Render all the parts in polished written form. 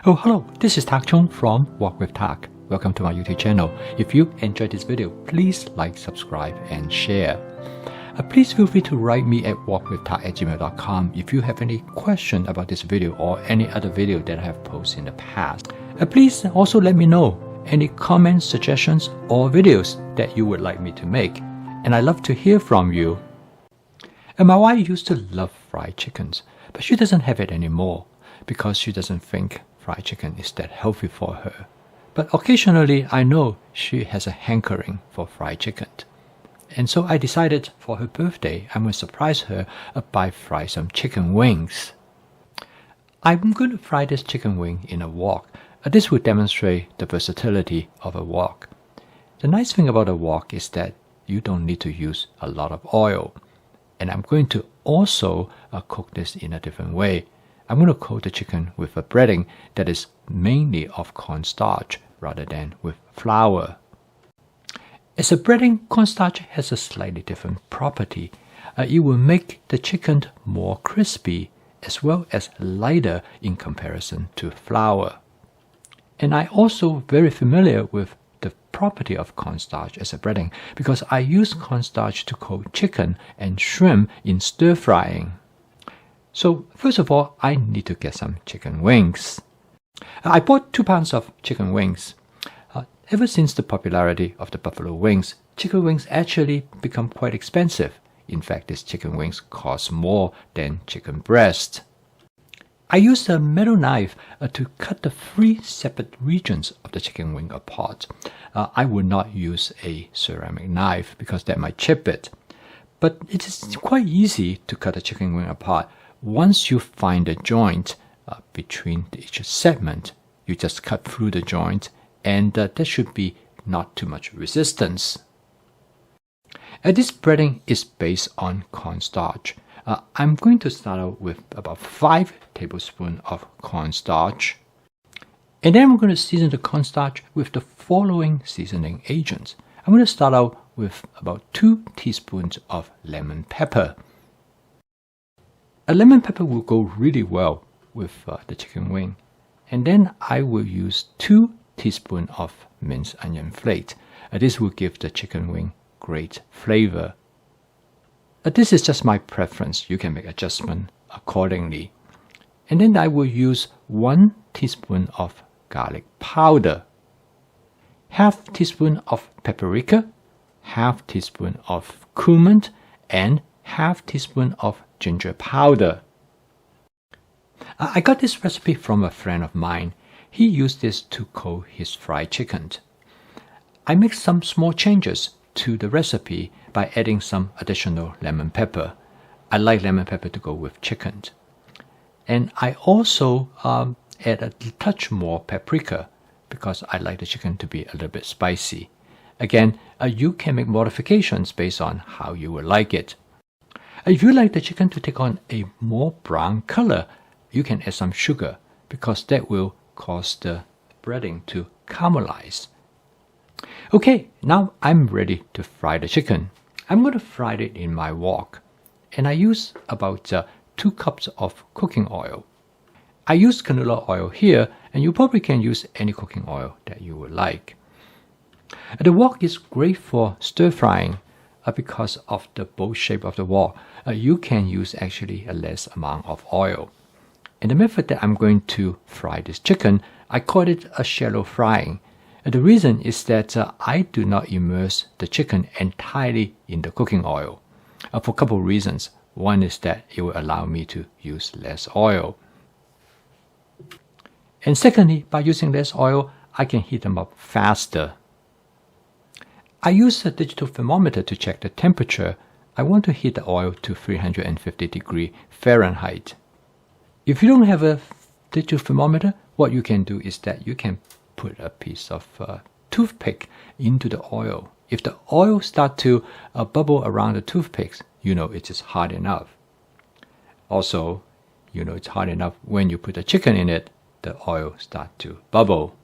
Oh, hello, this is Tak Chung from Walk with Tak. Welcome to my YouTube channel. If you enjoyed this video, please like, subscribe, and share. Please feel free to write me at walkwithtak@gmail.com if you have any question about this video or any other video that I have posted in the past. Please also let me know any comments, suggestions, or videos that you would like me to make. And I love to hear from you. And my wife used to love fried chickens, but she doesn't have it anymore because she doesn't think fried chicken is that healthy for her. But occasionally I know she has a hankering for fried chicken. And so I decided for her birthday I'm going to surprise her by frying some chicken wings. I'm going to fry this chicken wing in a wok. This will demonstrate the versatility of a wok. The nice thing about a wok is that you don't need to use a lot of oil. And I'm going to also cook this in a different way. I'm going to coat the chicken with a breading that is mainly of cornstarch rather than with flour. As a breading, cornstarch has a slightly different property. It will make the chicken more crispy as well as lighter in comparison to flour. And I'm also very familiar with the property of cornstarch as a breading because I use cornstarch to coat chicken and shrimp in stir frying. So first of all, I need to get some chicken wings. I bought 2 pounds of chicken wings. Ever since the popularity of the buffalo wings, chicken wings actually become quite expensive. In fact, these chicken wings cost more than chicken breast. I used a metal knife to cut the 3 separate regions of the chicken wing apart. I would not use a ceramic knife because that might chip it. But it is quite easy to cut a chicken wing apart. Once you find a joint between each segment, you just cut through the joint and there should be not too much resistance. This breading is based on cornstarch. I'm going to start out with about 5 tablespoons of cornstarch. And then I'm going to season the cornstarch with the following seasoning agents. I'm going to start out with about 2 teaspoons of lemon pepper. A lemon pepper will go really well with the chicken wing. And then I will use 2 teaspoons of minced onion flakes. This will give the chicken wing great flavor. This is just my preference. You can make adjustment accordingly. And then I will use 1 teaspoon of garlic powder, half teaspoon of paprika, half teaspoon of cumin, and half teaspoon of ginger powder. I got this recipe from a friend of mine. He used this to coat his fried chicken. I make some small changes to the recipe by adding some additional lemon pepper. I like lemon pepper to go with chicken. And I also add a touch more paprika because I like the chicken to be a little bit spicy. Again, you can make modifications based on how you would like it. If you like the chicken to take on a more brown color, you can add some sugar because that will cause the breading to caramelize. Okay, now I'm ready to fry the chicken. I'm going to fry it in my wok. And I use about 2 cups of cooking oil. I use canola oil here, and you probably can use any cooking oil that you would like. The wok is great for stir frying because of the bowl shape of the wok. You can use actually a less amount of oil. And the method that I'm going to fry this chicken, I call it a shallow frying. The reason is that I do not immerse the chicken entirely in the cooking oil for a couple of reasons. One is that it will allow me to use less oil. And secondly, by using less oil, I can heat them up faster. I use a digital thermometer to check the temperature. I want to heat the oil to 350 degrees Fahrenheit. If you don't have a digital thermometer, what you can do is that you can put a piece of toothpick into the oil. If the oil starts to bubble around the toothpicks, you know it is hot enough. Also, you know it's hot enough when you put the chicken in it, the oil starts to bubble.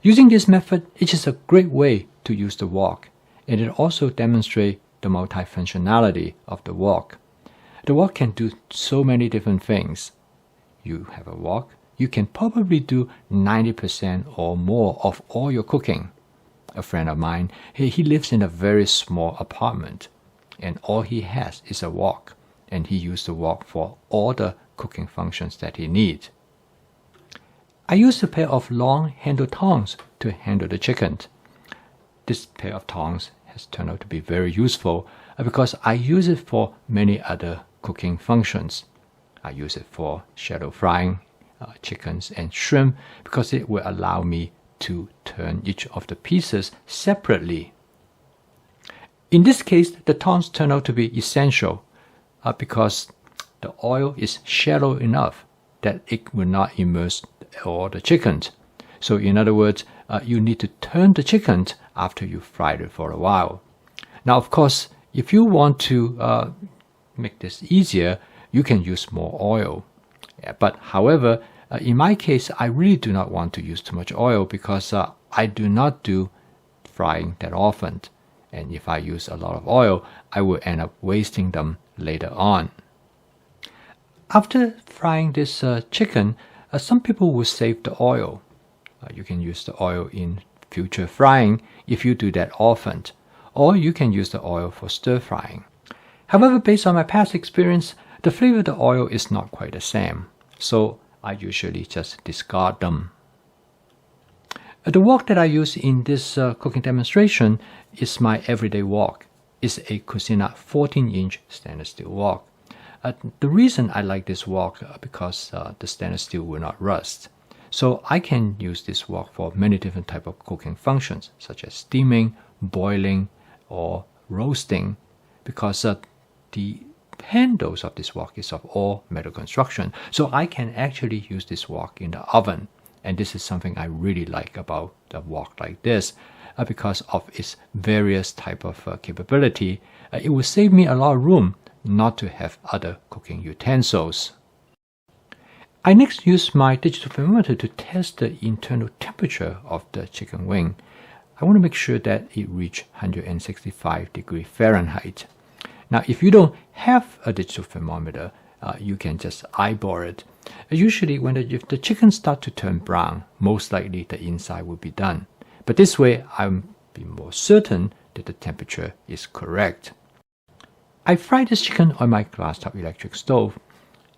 Using this method, it is a great way to use the wok, and it also demonstrates the multifunctionality of the wok. The wok can do so many different things. you have a wok, you can probably do 90% or more of all your cooking. A friend of mine, he lives in a very small apartment, and all he has is a wok, and he uses the wok for all the cooking functions that he needs. I used a pair of long handle tongs to handle the chicken. This pair of tongs has turned out to be very useful because I use it for many other cooking functions. I use it for shallow frying chickens and shrimp because it will allow me to turn each of the pieces separately. In this case, the tongs turn out to be essential because the oil is shallow enough that it will not immerse all the chicken. So in other words, you need to turn the chicken after you fried it for a while. Now, of course, if you want to make this easier, you can use more oil. But however, in my case, I really do not want to use too much oil because I do not do frying that often. And if I use a lot of oil, I will end up wasting them later on. After frying this chicken, some people will save the oil. You can use the oil in future frying if you do that often, or you can use the oil for stir frying. However, based on my past experience, the flavor of the oil is not quite the same, so I usually just discard them. The wok that I use in this cooking demonstration is my everyday wok. It's a Cucina 14-inch stainless steel wok. The reason I like this wok because the stainless steel will not rust. So I can use this wok for many different types of cooking functions, such as steaming, boiling, or roasting, because the handles of this wok is of all metal construction. So I can actually use this wok in the oven. And this is something I really like about a wok like this, because of its various type of capability. It will save me a lot of room not to have other cooking utensils. I next use my digital thermometer to test the internal temperature of the chicken wing. I want to make sure that it reaches 165 degrees Fahrenheit. Now, if you don't have a digital thermometer, you can just eyeball it. Usually, if the chicken starts to turn brown, most likely the inside will be done. But this way, I'll be more certain that the temperature is correct. I fry this chicken on my glass-top electric stove,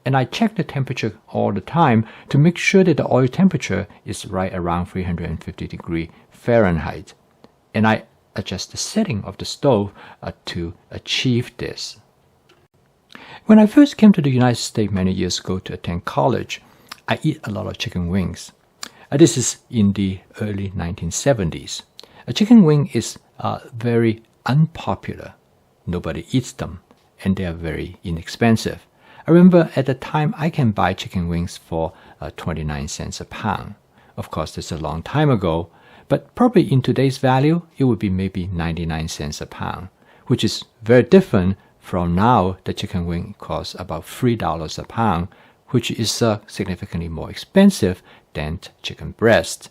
and I check the temperature all the time to make sure that the oil temperature is right around 350 degrees Fahrenheit. And I adjust the setting of the stove to achieve this. When I first came to the United States many years ago to attend college, I eat a lot of chicken wings. This is in the early 1970s. A chicken wing is very unpopular. Nobody eats them, and they are very inexpensive. I remember at the time I can buy chicken wings for 29 cents a pound. Of course, that's a long time ago, but probably in today's value, it would be maybe 99 cents a pound, which is very different from now. The chicken wing costs about $3 a pound, which is significantly more expensive than chicken breast.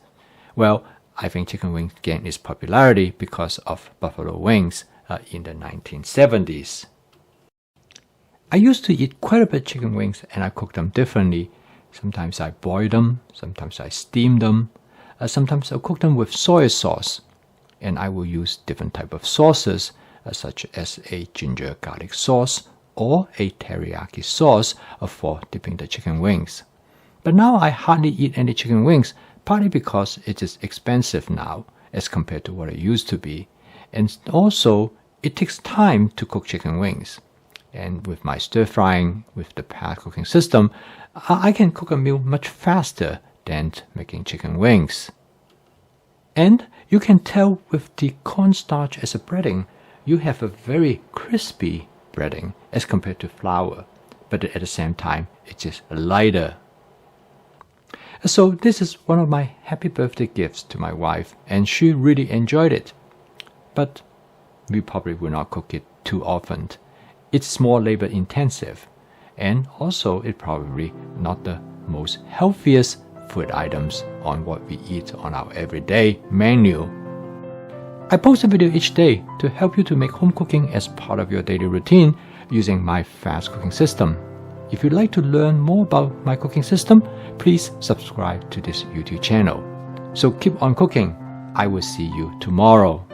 Well, I think chicken wings gained its popularity because of buffalo wings in the 1970s. I used to eat quite a bit of chicken wings, and I cook them differently. Sometimes I boil them, sometimes I steam them, sometimes I cook them with soy sauce. And I will use different type of sauces, such as a ginger garlic sauce or a teriyaki sauce for dipping the chicken wings. But now I hardly eat any chicken wings, partly because it is expensive now as compared to what it used to be. And also, it takes time to cook chicken wings. And with my stir frying, with the past cooking system, I can cook a meal much faster than making chicken wings. And you can tell with the cornstarch as a breading, you have a very crispy breading as compared to flour, but at the same time, it's just lighter. So this is one of my happy birthday gifts to my wife, and she really enjoyed it. But we probably will not cook it too often. It's more labor intensive, and also it's probably not the most healthiest food items on what we eat on our everyday menu. I post a video each day to help you to make home cooking as part of your daily routine using my fast cooking system. If you'd like to learn more about my cooking system, please subscribe to this YouTube channel. So keep on cooking. I will see you tomorrow.